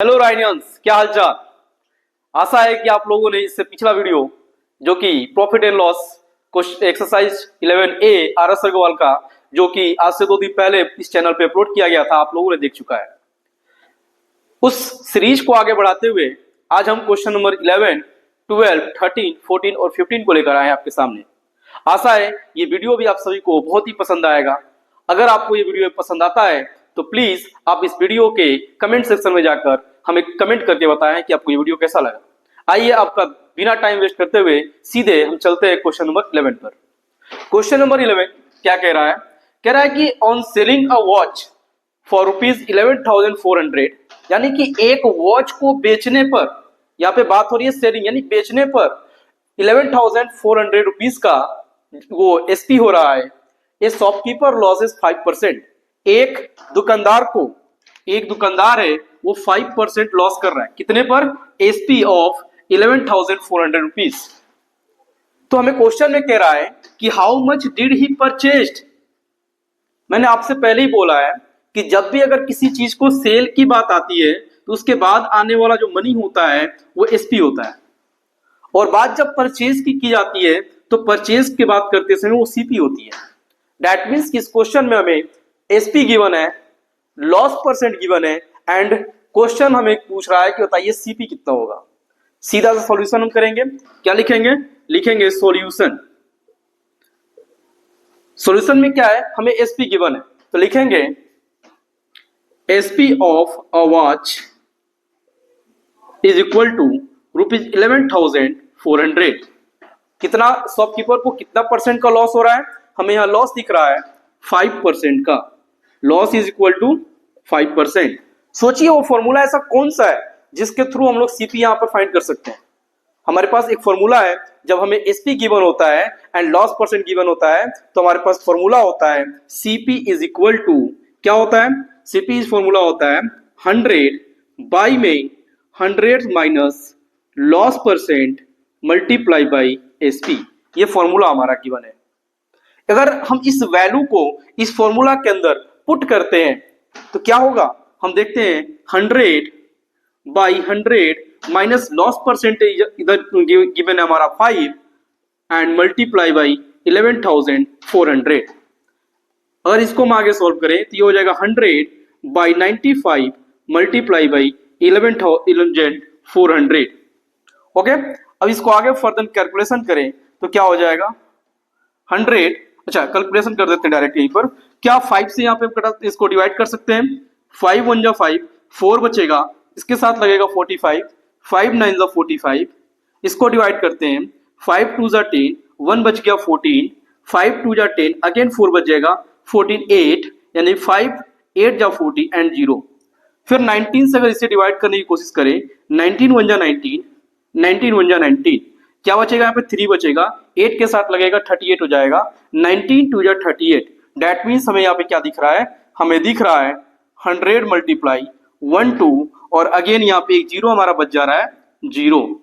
Hello राइनियंस, क्या हालचाल। आशा है कि आप लोगों ने इससे पिछला वीडियो जो कि profit and loss exercise 11A R S Aggarwal का, जो कि आज से 2 दिन पहले इस चैनल पे अपलोड किया गया था, आप लोगों ने देख चुका है। उस सीरीज को आगे बढ़ाते हुए आज हम क्वेश्चन नंबर 11, 12, 13, 14 और 15 को लेकर आए हैं आपके सामने। आशा है ये वीडियो भी आप सभी को बहुत ही पसंद आएगा। अगर आपको ये वीडियो पसंद आता है तो प्लीज आप इस वीडियो के कमेंट सेक्शन में जाकर हमें कमेंट करके बताएं कि आपको ये वीडियो कैसा लगा। आइए आपका बिना टाइम वेस्ट करते हुए सीधे हम चलते हैं क्वेश्चन नंबर 11 पर। क्वेश्चन नंबर 11 क्या कह रहा है? कह रहा है कि on selling a watch for rupees 11,400, यानी कि एक वॉच को बेचने पर, यहाँ पे बात हो रही है सेलिंग यानी बेचने पर 11,400 रुपीज का वो एसपी हो रहा है। ये शॉपकीपर लॉसेस 5%। एक दुकानदार है वो 5% लॉस कर रहा है। कितने पर? SP of 11,400 rupees. तो हमें क्वेश्चन में कह रहा है कि how much did he purchased. मैंने आपसे पहले ही बोला है कि जब भी अगर किसी चीज को सेल की बात आती है तो उसके बाद आने वाला जो मनी होता है वो एसपी होता है, और बात जब परचेज की जाती है तो परचेज की बात करते समय वो सीपी होती है। दैट मीन्स कि इस क्वेश्चन में हमें एसपी गिवन है, लॉस परसेंट गिवन है, एंड क्वेश्चन हमें पूछ रहा है कि बताइए सीपी कितना होगा। सीधा सा सॉल्यूशन हम करेंगे। क्या लिखेंगे? लिखेंगे सॉल्यूशन। सॉल्यूशन में क्या है? हमें एसपी गिवन है तो लिखेंगे SP of a watch is equal to rupees 11,400। कितना शॉपकीपर को कितना परसेंट का लॉस हो रहा है? हमें यहां लॉस दिख रहा है 5% का। Loss is equal to 5%। सोचिए वो फॉर्मूला ऐसा कौन सा है जिसके थ्रू हम लोग सीपी यहां पर फाइंड कर सकते हैं। हमारे पास एक फॉर्मूला है, जब हमें एसपी गिवन होता है एंड लॉस परसेंट गिवन होता है तो हमारे पास फॉर्मूला होता है सीपी इज इक्वल टू, क्या होता है? सीपी फॉर्मूला होता है 100 बाई में 100 minus loss percent multiply by SP. ये फॉर्मूला हमारा गिवन है। अगर हम इस वैल्यू को इस फॉर्मूला के अंदर पुट करते हैं तो क्या होगा? हम देखते हैं 100 बाई 100 माइनस लॉस परसेंटेज इधर गिवन है हमारा 5 एंड मल्टीप्लाई बाई 11,400। अगर इसको हम आगे सॉल्व करें तो ये हो जाएगा 100 बाई 95 मल्टीप्लाई बाई 11,400। ओके, अब इसको आगे फर्दर कैलकुलेशन करें तो क्या हो जाएगा? 100, अच्छा कैलकुलेशन कर देते हैं डायरेक्ट यहीं पर। क्या 5 से यहाँ पे इसको डिवाइड कर सकते हैं? 5 1 जा 5, 4 बचेगा, इसके साथ लगेगा 45, 5 9 जा 45, इसको डिवाइड करते हैं। 5 2 जा 10, 1 बच गया 14, 5 2 जा 10, अगेन 4 बचेगा 14, 8, यानी 5 8 जा 40 एंड 0। फिर 19 से अगर इसे डिवाइड करने की कोशिश करें, 19 1 जा 19, 19 1 जा 19, क्या बचेगा? यहाँ पे 3 बचेगा, 8 के साथ लगेगा 38 हो जाएगा, 19 2 जा 38। दैट मीन्स हमें यहाँ पे क्या दिख रहा है? हमें दिख रहा है 100 मल्टीप्लाई 1 2, और अगेन यहाँ पे एक 0 हमारा बच जा रहा है 0।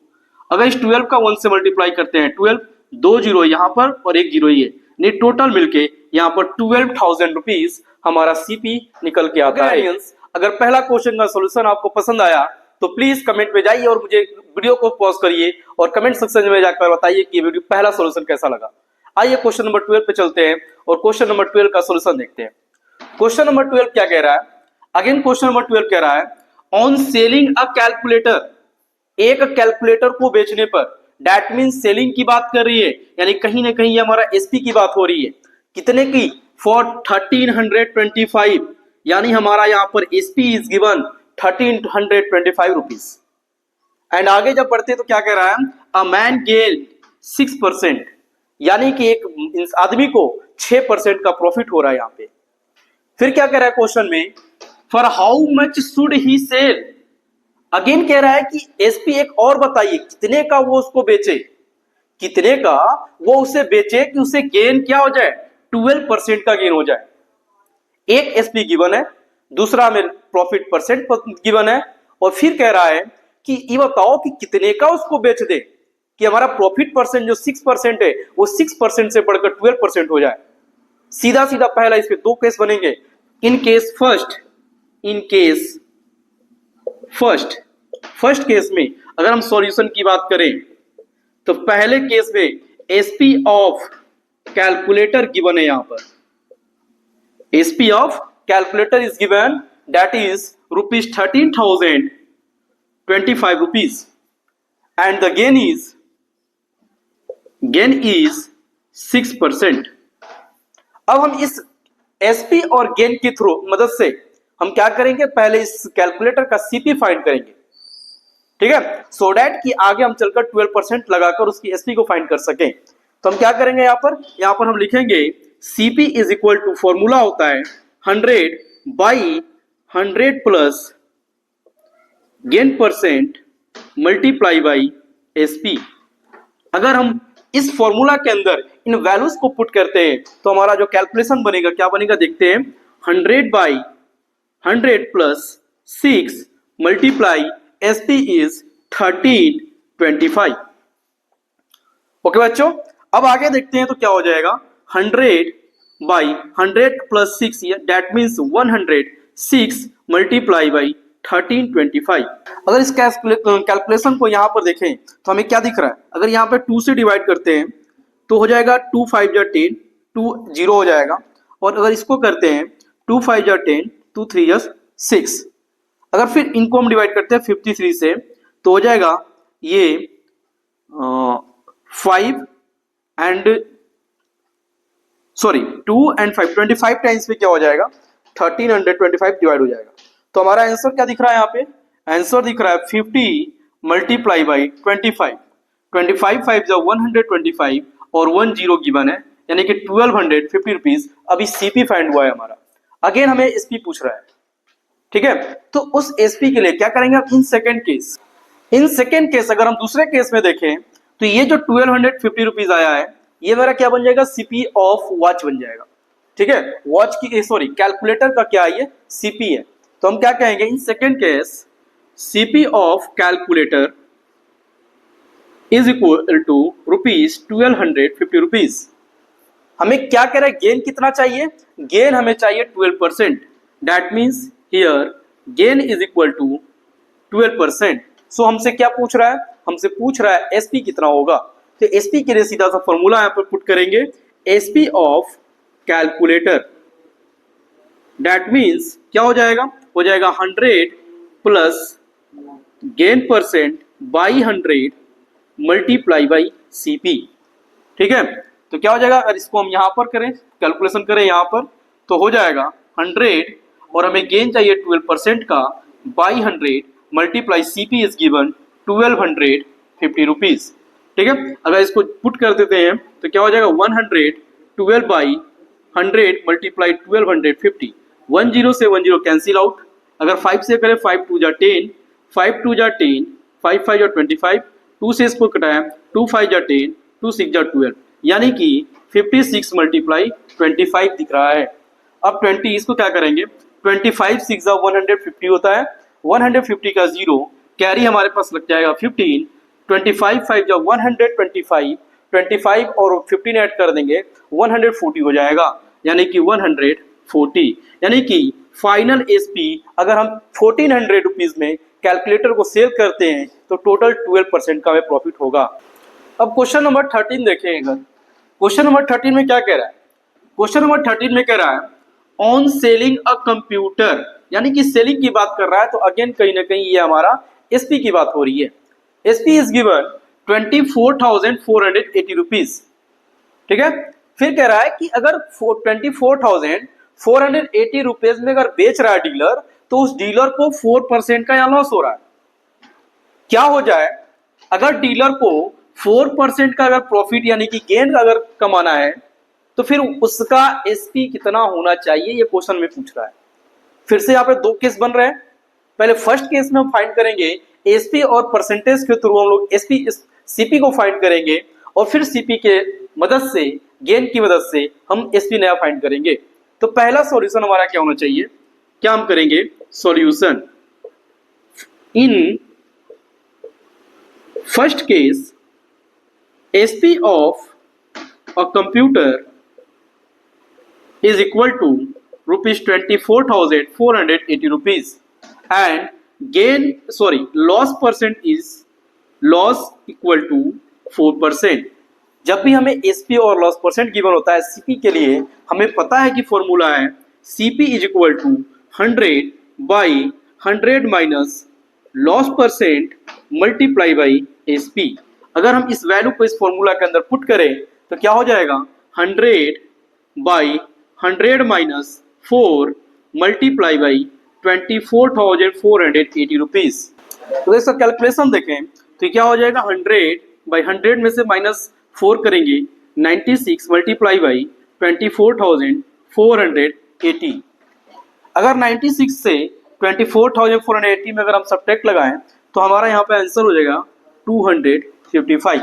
अगर इस 12 का 1 से मल्टीप्लाई करते हैं, 12 2 0 यहाँ पर और एक 0 ये, नहीं टोटल मिलके यहाँ पर 12,000 रुपीज हमारा सीपी निकल के आता है। अगर पहला क्वेश्चन का सोल्यूशन आपको पसंद आया तो प्लीज कमेंट में जाइए और मुझे वीडियो को पॉज करिए और कमेंट सेक्शन में जाकर बताइए कि वीडियो पहला सॉल्यूशन कैसा लगा। आइए क्वेश्चन नंबर 12 पे चलते हैं और क्वेश्चन नंबर 12 का सॉल्यूशन देखते हैं। क्वेश्चन नंबर 12 क्या कह रहा है? अगेन क्वेश्चन नंबर 12 कह रहा है ऑन सेलिंग अ कैलकुलेटर, एक कैलकुलेटर को बेचने पर। दैट मीन्स सेलिंग की बात कर रही है, यानी कहीं ना कहीं हमारा एसपी की बात हो रही है। कितने की? फॉर 1325, यानी हमारा यहाँ पर SP is given 1325 rupees. And आगे जब बढ़ते तो क्या कह रहा है? अ मैन गेन 6%, यानी कि एक आदमी को 6% का प्रॉफिट हो रहा है यहाँ पे। फिर क्या कह रहा है क्वेश्चन में? For how much should he sell. Again कह रहा है कि एसपी एक और बताइए कितने का वो उसको बेचे, कितने का वो उसे बेचे कि उसे गेन क्या हो जाए? 12% का गेन हो जाए। एक एसपी गिवन है, दूसरा में प्रॉफिट परसेंट गिवन है, और फिर कह रहा है कि ये बताओ कि कितने का उसको बेच दे कि हमारा प्रॉफिट परसेंट जो 6% है वो 6% से बढ़कर 12% हो जाए। सीधा सीधा पहला इसके 2 केस बनेंगे। इन केस फर्स्ट केस में अगर हम सॉल्यूशन की बात करें तो पहले केस में एसपी ऑफ कैलकुलेटर गिवन है, यहां पर SP of calculator is given, that is ₹13,025 and the gain is 6%। अब हम इस एसपी और गेन की थ्रू मदद से हम क्या करेंगे, पहले इस कैलकुलेटर का सीपी फाइंड करेंगे, ठीक है, सो दैट कि आगे हम चलकर 12% लगाकर उसकी एसपी को फाइंड कर सकें। तो हम क्या करेंगे, यहां पर हम लिखेंगे CP is equal to, formula होता है 100/100 plus gain percent multiply by SP. अगर हम इस फॉर्मूला के अंदर इन वैल्यूज को पुट करते हैं तो हमारा जो कैलकुलेशन बनेगा क्या बनेगा, देखते हैं। 100/100 plus 6 multiply SP is 1325। Okay बच्चों, अब आगे देखते हैं तो क्या हो जाएगा, 100/100 plus 6, that means 106 multiply by 1325। अगर इस कैलकुलेशन को यहां पर देखें तो हमें क्या दिख रहा है, अगर यहां पर 2 से डिवाइड करते हैं तो हो जाएगा 2 5 जा 10, 2 0 हो जाएगा, और अगर इसको करते हैं 2 5 जा 10, 2 3 जा 6, अगर फिर इनको हम डिवाइड करते हैं 53 से तो हो जाएगा ये 2 and 5 25 टाइम्स में क्या हो जाएगा, 1325 डिवाइड हो जाएगा। तो हमारा आंसर क्या दिख रहा है, यहाँ पे आंसर दिख रहा है 50 मल्टीप्लाई बाई 25, 25 5 जा 125 और 10 गिवन है, यानी कि 1250 रुपीज अभी सीपी फाइंड हुआ है हमारा। अगेन हमें एसपी पूछ रहा है, ठीक है, तो उस एसपी के लिए क्या करेंगे हम, इन सेकेंड केस अगर हम दूसरे केस में देखें तो ये जो 1250 रुपीज आया है ये मेरा क्या बन जाएगा, सीपी ऑफ वॉच बन जाएगा, ठीक है, वॉच की कैलकुलेटर का क्या है, ये सीपी है। तो हम क्या कहेंगे, in second case CP of calculator is equal to ₹1250। हमें क्या कह रहा है, गेन कितना चाहिए, गेन हमें चाहिए 12%, that means here gain is equal to 12%। So हमसे क्या पूछ रहा है, हमसे पूछ रहा है एसपी कितना होगा। तो एसपी के लिए सीधा सा फॉर्मूला यहां पर पुट करेंगे, SP of calculator, that means क्या हो जाएगा, 100 plus gain percent by 100 multiply by CP, ठीक है। तो क्या हो जाएगा, अगर इसको हम यहां पर करें, कैलकुलेशन करें यहां पर, तो हो जाएगा 100 और हमें गेन चाहिए 12% का, by 100 multiply CP is given 1250 rupees, ठीक है। अगर इसको पुट कर देते हैं तो क्या हो जाएगा, 112/100 मल्टीप्लाई 1250, 10 से 10 कैंसिल आउट, अगर 5 से करें 5 2 जा 10, 5 2 जा 10, 5 5 जा 25, 2 से इसको कटाया 2 5 जा 10, 2 6 जा 12, यानी कि 56 मल्टीप्लाई 25 दिख रहा है। अब 20 इसको क्या करेंगे, 25 6 जा 150 होता है, 150 का 0 कैरी हमारे पास लग जाएगा 15, 25 5 जा 125, 25 और 15 ऐड कर देंगे 140 हो जाएगा, यानी कि 140, यानी कि फाइनल एसपी अगर हम 1400 रुपीज में कैलकुलेटर को सेल करते हैं तो टोटल 12% का हमें प्रॉफिट होगा। अब क्वेश्चन नंबर 13 देखेंगे, क्वेश्चन नंबर 13 में क्या कह रहा है, क्वेश्चन नंबर 13 में कह रहा है ऑन सेलिंग अ कंप्यूटर, यानी कि सेलिंग की बात कर रहा है, तो अगेन कहीं ना कहीं ये हमारा एसपी की बात हो रही है। एसपी इज गिवन 24,480 रुपीज, ठीक है। फिर कह रहा है कि अगर 24,480 रुपीज में अगर बेच रहा है डीलर, तो उस डीलर को 4% का यहाँ लॉस हो रहा है। क्या हो जाए अगर डीलर को 4% का अगर प्रॉफिट यानी कि गेन अगर कमाना है, तो फिर उसका एसपी कितना होना चाहिए, ये क्वेश्चन में पूछ रहा है। फिर से यहाँ पे 2 केस बन रहे हैं। पहले फर्स्ट केस में हम फाइंड करेंगे एसपी और परसेंटेज के थ्रू हम लोग एसपी सीपी को फाइंड करेंगे, और फिर सीपी के मदद से, गेन की मदद से हम एसपी नया फाइंड करेंगे। तो पहला सॉल्यूशन हमारा क्या होना चाहिए, क्या हम करेंगे, solution in first case SP of a computer is equal to ₹24,480 and gain sorry loss percent is loss equal to 4%। जब भी हमें एसपी और लॉस परसेंट गिवन होता है सीपी के लिए, हमें पता है कि फॉर्मूला है CP is equal to 100 by 100 minus loss percent multiply by SP. अगर हम इस वैल्यू को इस फॉर्मूला के अंदर पुट करें तो क्या हो जाएगा 100 by 100 minus 4 multiply by 24,480 rupees. तो इसका कैलकुलेशन देखें तो क्या हो जाएगा 100 बाई 100 में से माइनस 4 करेंगे 96 मल्टीप्लाई बाई 24,480। अगर 96 से 24,480 में अगर हम सब्ट्रैक्ट लगाएं तो हमारा यहाँ पे आंसर हो जाएगा 255।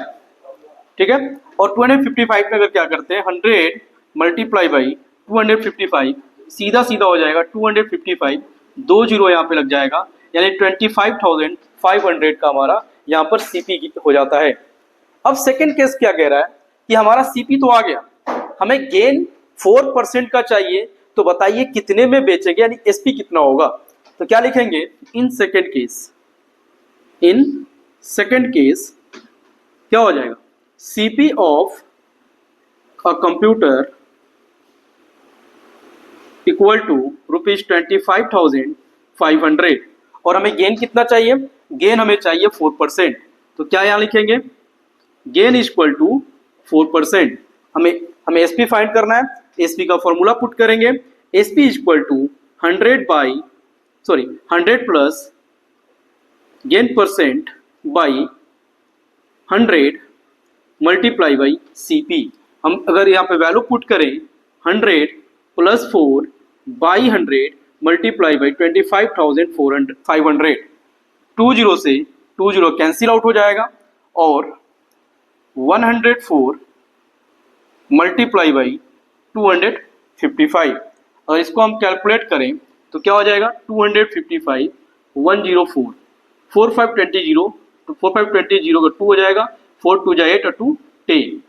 ठीक है, और 255 में अगर क्या करते हैं 100 मल्टीप्लाई बाई 255 सीधा सीधा हो जाएगा 255, 2 जीरो यहाँ पे लग जाएगा, यानी 25,500 का हमारा यहाँ पर सीपी हो जाता है। अब सेकंड केस क्या कह रहा है कि हमारा सीपी तो आ गया, हमें गेन 4% का चाहिए, तो बताइए कितने में बेचेंगे, यानी एसपी कितना होगा। तो क्या लिखेंगे इन सेकंड केस क्या हो जाएगा CP of a computer equal to ₹25,500 और हमें गेन कितना चाहिए, गेन हमें चाहिए 4%। तो क्या यहाँ लिखेंगे गेन इक्वल टू 4%। हमें एसपी फाइंड करना है, एसपी का फॉर्मूला पुट करेंगे, SP equal to 100 plus gain percent by 100 multiply by CP. हम अगर यहाँ पे वैल्यू पुट करें 100 plus 4 by 100 multiply by 25,500, 2 zero से 2 जीरो कैंसिल आउट हो जाएगा और 104 मल्टीप्लाई बाई 255। और इसको हम कैलकुलेट करें तो क्या हो जाएगा 255 104 4520 तो 4520 का 2 हो जाएगा, 4 2 जा 8 और 2 10।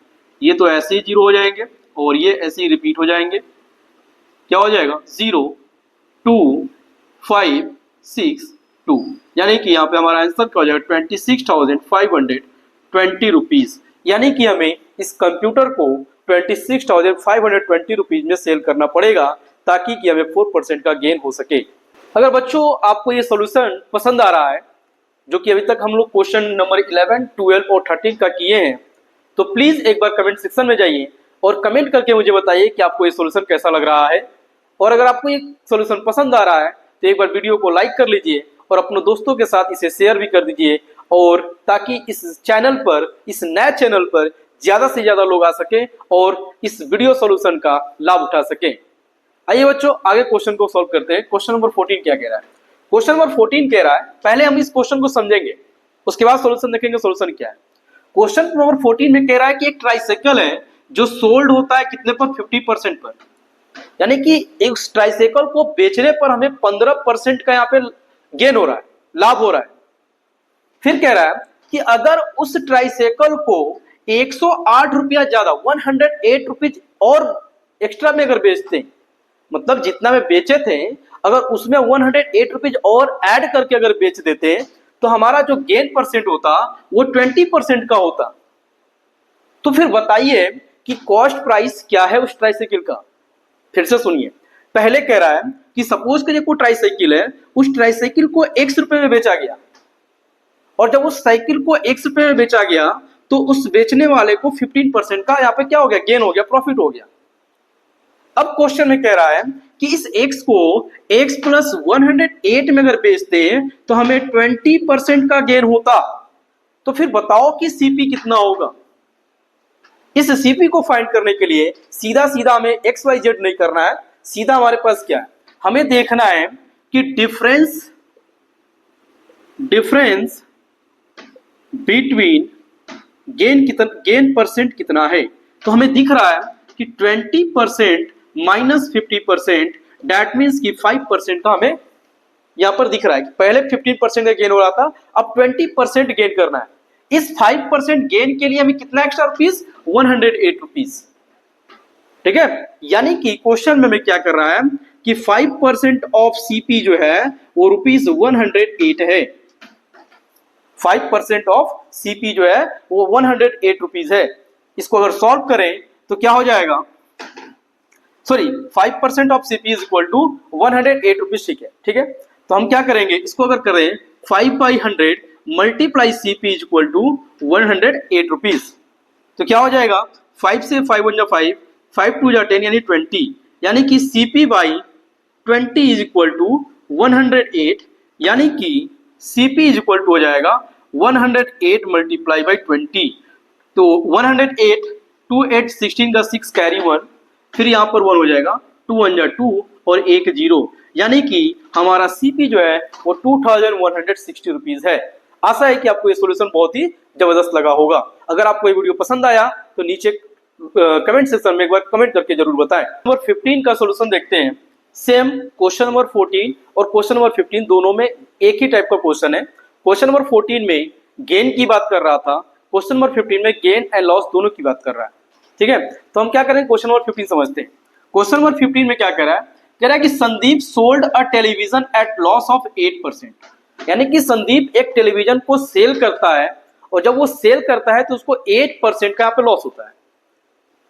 ये तो ऐसे ही 0 हो जाएंगे और ये ऐसे ही रिपीट हो जाएंगे। क्या हो जाएगा 0 2 5 6 2, यानी कि यहाँ पे हमारा आंसर क्या हो जाएगा 26,520 रुपीज। यानी कि हमें इस कंप्यूटर को 26,520 रुपीज में सेल करना पड़ेगा ताकि कि हमें 4% का गेन हो सके। अगर बच्चों आपको ये सॉल्यूशन पसंद आ रहा है, जो कि अभी तक हम लोग क्वेश्चन नंबर 11, 12 और 13 का किए हैं, तो प्लीज एक बार कमेंट सेक्शन में जाइए और कमेंट करके मुझे बताइए कि आपको ये सॉल्यूशन कैसा लग रहा है। और अगर आपको ये सॉल्यूशन पसंद आ रहा है तो एक बार वीडियो को लाइक कर लीजिए और अपने दोस्तों के साथ इसे शेयर भी कर दीजिए, और ताकि इस चैनल पर, इस नए चैनल पर ज्यादा से ज्यादा लोग आ सके और इस वीडियो सॉल्यूशन का लाभ उठा सके। आइए बच्चों आगे क्वेश्चन को सॉल्व करते हैं। क्वेश्चन नंबर 14 क्या कह रहा है। क्वेश्चन नंबर 14 कह रहा है, पहले हम इस क्वेश्चन को समझेंगे उसके बाद सॉल्यूशन देखेंगे सॉल्यूशन क्या है। क्वेश्चन नंबर 14 में कह रहा है कि एक ट्राइसाइकिल है जो सोल्ड होता है कितने पर 50% पर, यानी कि एक ट्राइसाइकिल को बेचने पर हमें 15% का यहाँ पे गेन हो रहा है, लाभ हो रहा है। फिर कह रहा है कि अगर उस ट्राइसाइकिल को 108 रुपया ज्यादा 108 रुपीज और एक्स्ट्रा में अगर बेचते हैं, मतलब जितना में बेचे थे अगर उसमें 108 रुपीज और ऐड करके अगर बेच देते तो हमारा जो गेन परसेंट होता वो 20% का होता। तो फिर बताइए कि कॉस्ट प्राइस क्या है उस ट्राइसाइकिल का। फिर से सुनिए, पहले कह रहा है कि सपोज करिए कोई ट्राइसाइकिल है, उस ट्राइसाइकिल को 100 रुपए में बेचा गया, और जब उस साइकिल को 100 रुपए में बेचा गया तो उस बेचने वाले को 15% का यहाँ पे क्या हो गया, गेन हो गया, प्रॉफिट हो गया। अब क्वेश्चन में कह रहा है कि इस x को x प्लस 108 में अगर बेचते तो हमें 20% का गेन होता। तो फिर बताओ कि सीपी कितना होगा। इस सीपी को फाइंड करने के लिए सीधा सीधा हमें XYZ नहीं करना है, सीधा हमारे पास क्या है, हमें देखना है कि डिफरेंस बिटवीन गेन परसेंट कितना है। तो हमें दिख रहा है कि 20% माइनस 50%, दैट मीन्स कि 5% का हमें यहां पर दिख रहा है कि पहले 15% का गेन हो रहा था, अब 20% गेन करना है। इस 5% गेन के लिए हमें कितना एक्स्ट्रा रुपीज, 108 रुपीज। ठीक है, यानी कि क्वेश्चन में हमें क्या कर रहा है कि 5% ऑफ सीपी जो है वो ₹108 है। 5% ऑफ सीपी जो है वो 108 रुपीज है। इसको अगर सॉल्व करें तो क्या हो जाएगा, sorry 5% of CP is equal to 108 rupees, ठीक है। तो हम क्या करेंगे, इसको अगर करें 5/100 multiply CP is equal to 108 rupees, तो क्या हो जाएगा, 5 से 5 1 जा 5, 5 2 जा 10 यानी 20, यानी कि CP by 20 is equal to 108, यानी कि सीपी इज इक्वल टू हो जाएगा 108 मल्टीप्लाई बाई 20। तो 108 2 8 16 का 6 कैरी 1, फिर यहाँ पर 1 हो जाएगा, 2 1 जा 2 और 1 0, यानी कि हमारा सीपी जो है वो 2160 रुपीज है। आशा है कि आपको ये सॉल्यूशन बहुत ही जबरदस्त लगा होगा। अगर आपको ये वीडियो पसंद आया तो नीचे कमेंट सेक्शन में एक बार कमेंट करके जरूर बताएं। नंबर 15 का सॉल्यूशन देखते हैं। सेम क्वेश्चन नंबर 14 और क्वेश्चन नंबर 15 दोनों में एक ही टाइप का क्वेश्चन है। क्वेश्चन नंबर 14 में गेन की बात कर रहा था, क्वेश्चन नंबर 15 में गेन एंड लॉस दोनों की बात कर रहा है, ठीक है। तो हम क्या करें, क्वेश्चन नंबर 15 समझते हैं। क्वेश्चन नंबर 15 में क्या कह रहा है, कह रहा है कि Sandeep sold a television at loss of 8%, यानी कि संदीप एक टेलीविजन को सेल करता है और जब वो सेल करता है तो उसको 8% का यहाँ पे लॉस होता है।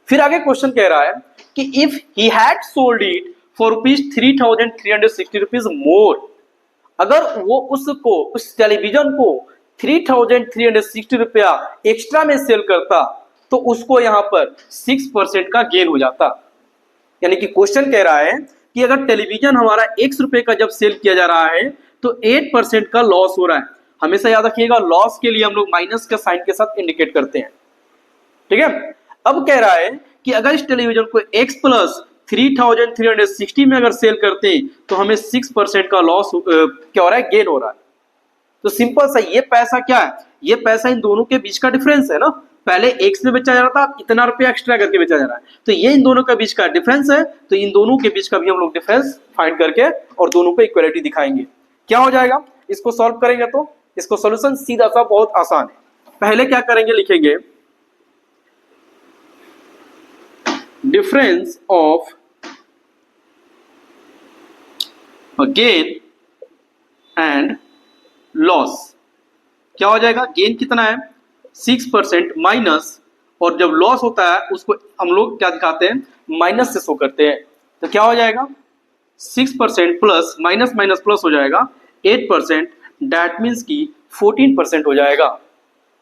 फिर आगे क्वेश्चन कह रहा है कि if he had sold it for ₹3,360 मोर, अगर वो उसको उस टेलीविजन को 3,360 रुपया एक्स्ट्रा में सेल करता तो उसको यहाँ पर 6% का गेन हो जाता। यानी कि क्वेश्चन कह रहा है कि अगर टेलीविजन हमारा X रुपए का जब सेल किया जा रहा है तो 8% का लॉस हो रहा है। हमेशा याद रखिएगा, लॉस के लिए हम लोग माइनस के साइन के साथ इंडिकेट करते हैं, ठीक है। अब कह रहा है कि अगर इस टेलीविजन को X प्लस 3,360 में अगर सेल करते हैं तो हमें 6% का लॉस क्या हो रहा है, गेन हो रहा है। तो सिंपल सा ये पैसा क्या है, ये पैसा इन दोनों के बीच का डिफरेंस है ना। पहले X में बेचा जा रहा था, इतना रुपया एक्स्ट्रा करके बेचा जा रहा है, तो ये इन दोनों के बीच का डिफरेंस है। तो इन दोनों के बीच का भी हम लोग डिफरेंस फाइंड करके और दोनों को इक्वलिटी दिखाएंगे। क्या हो जाएगा, इसको सॉल्व करेंगे तो इसको सॉल्यूशन सीधा सा बहुत आसान है। पहले क्या करेंगे, लिखेंगे difference of gain and loss. क्या हो जाएगा, गेन कितना है 6% माइनस, और जब लॉस होता है उसको हम लोग क्या दिखाते हैं, माइनस से शो करते हैं। तो क्या हो जाएगा 6% प्लस माइनस माइनस प्लस हो जाएगा 8%, दैट मीन्स की 14% हो जाएगा।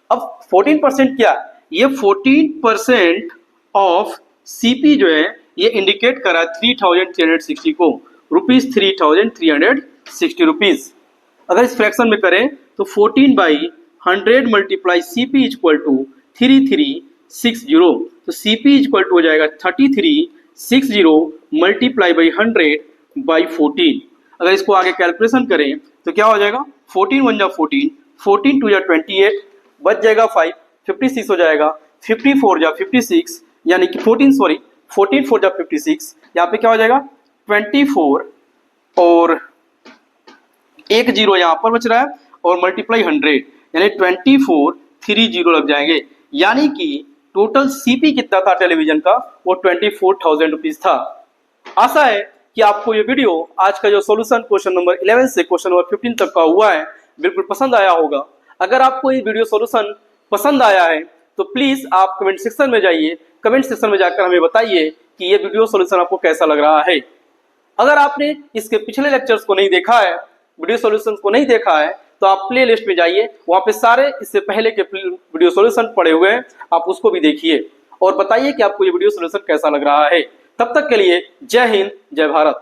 अब 14% क्या, ये 14% ऑफ सीपी जो है ये इंडिकेट कर रहा है 3,360 को, ₹3,360 रुपीज। अगर इस फ्रैक्शन में करें तो 14/100 multiply CP is equal to 3360, तो सीपी इज इक्वल टू हो जाएगा 3360 मल्टीप्लाई बाई 100/14। अगर इसको आगे कैलकुलेशन करें तो क्या हो जाएगा, 14 1 जा 14, 14 2 जा 28, बच जाएगा 5, 56 हो जाएगा, 54 जा 56, यानी कि 14 4 जा 56, यहाँ पे क्या हो जाएगा 24 और 1 0 यहाँ पर बच रहा है और मल्टीप्लाई 100, यानी 2430 लग जाएंगे। यानी कि टोटल सीपी कितना था टेलीविजन का, वो 24,000 रुपीज था। आशा है कि आपको ये वीडियो आज का जो सॉल्यूशन क्वेश्चन नंबर 11 से क्वेश्चन नंबर 15 तक का हुआ है बिल्कुल पसंद आया होगा। अगर आपको ये वीडियो सॉल्यूशन पसंद आया है तो प्लीज आप कमेंट सेक्शन में जाइए, कमेंट सेक्शन में जाकर हमें बताइए कि ये वीडियो सॉल्यूशन आपको कैसा लग रहा है। अगर आपने इसके पिछले लेक्चर्स को नहीं देखा है, वीडियो सॉल्यूशन को नहीं देखा है, तो आप प्ले लिस्ट में जाइए, वहां पे सारे इससे पहले के वीडियो सॉल्यूशन पड़े हुए हैं, आप उसको भी देखिए और बताइए कि आपको ये वीडियो सॉल्यूशन कैसा लग रहा है। तब तक के लिए जय हिंद, जय भारत।